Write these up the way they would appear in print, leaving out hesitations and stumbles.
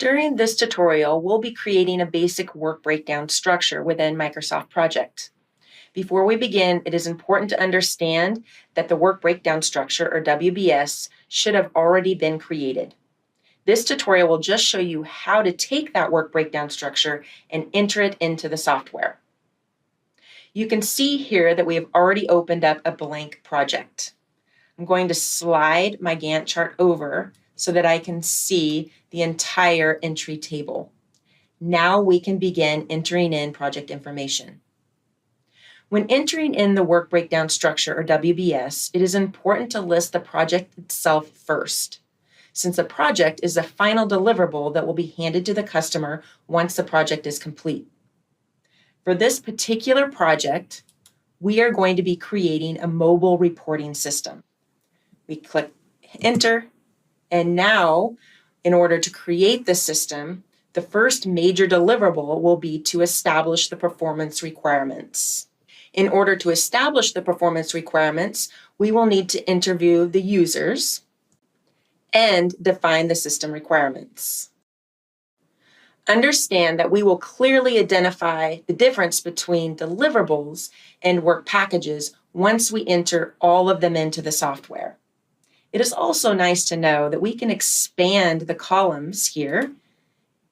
During this tutorial, we'll be creating a basic work breakdown structure within Microsoft Project. Before we begin, it is important to understand that the work breakdown structure, or WBS, should have already been created. This tutorial will just show you how to take that work breakdown structure and enter it into the software. You can see here that we have already opened up a blank project. I'm going to slide my Gantt chart over so that I can see the entire entry table. Now we can begin entering in project information. When entering in the work breakdown structure, or WBS, it is important to list the project itself first, since a project is the final deliverable that will be handed to the customer once the project is complete. For this particular project, we are going to be creating a mobile reporting system. We click Enter, and now, in order to create the system, the first major deliverable will be to establish the performance requirements. In order to establish the performance requirements, we will need to interview the users and define the system requirements. Understand that we will clearly identify the difference between deliverables and work packages once we enter all of them into the software. It is also nice to know that we can expand the columns here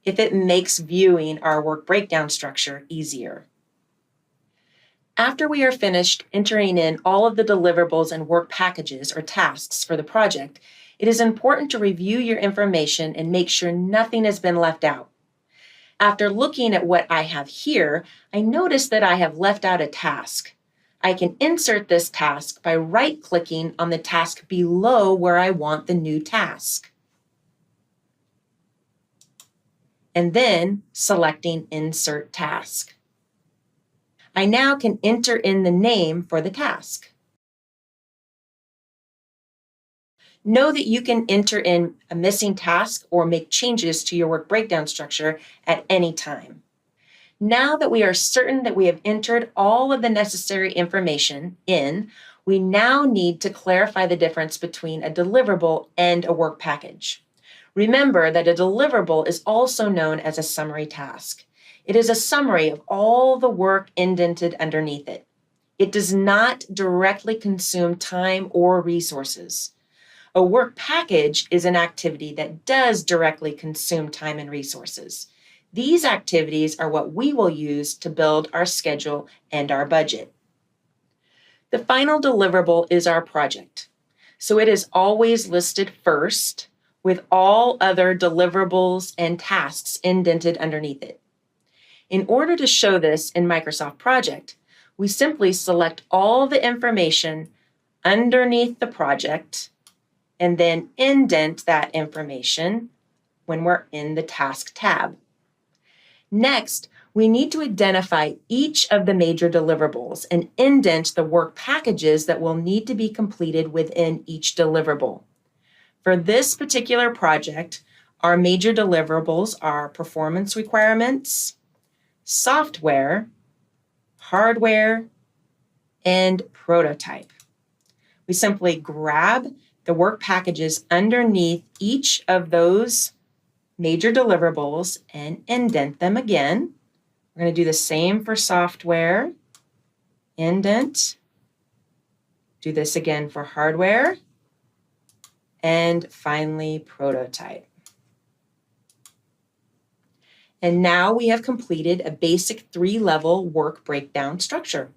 if it makes viewing our work breakdown structure easier. After we are finished entering in all of the deliverables and work packages or tasks for the project, it is important to review your information and make sure nothing has been left out. After looking at what I have here, I notice that I have left out a task. I can insert this task by right-clicking on the task below where I want the new task, and then selecting Insert Task. I now can enter in the name for the task. Know that you can enter in a missing task or make changes to your work breakdown structure at any time. Now that we are certain that we have entered all of the necessary information in, we now need to clarify the difference between a deliverable and a work package. Remember that a deliverable is also known as a summary task. It is a summary of all the work indented underneath it. It does not directly consume time or resources. A work package is an activity that does directly consume time and resources. These activities are what we will use to build our schedule and our budget. The final deliverable is our project, so it is always listed first with all other deliverables and tasks indented underneath it. In order to show this in Microsoft Project, we simply select all the information underneath the project and then indent that information when we're in the Task tab. Next, we need to identify each of the major deliverables and indent the work packages that will need to be completed within each deliverable. For this particular project, our major deliverables are performance requirements, software, hardware, and prototype. We simply grab the work packages underneath each of those major deliverables and indent them again. We're going to do the same for software, indent, do this again for hardware, and finally prototype. And now we have completed a basic 3-level work breakdown structure.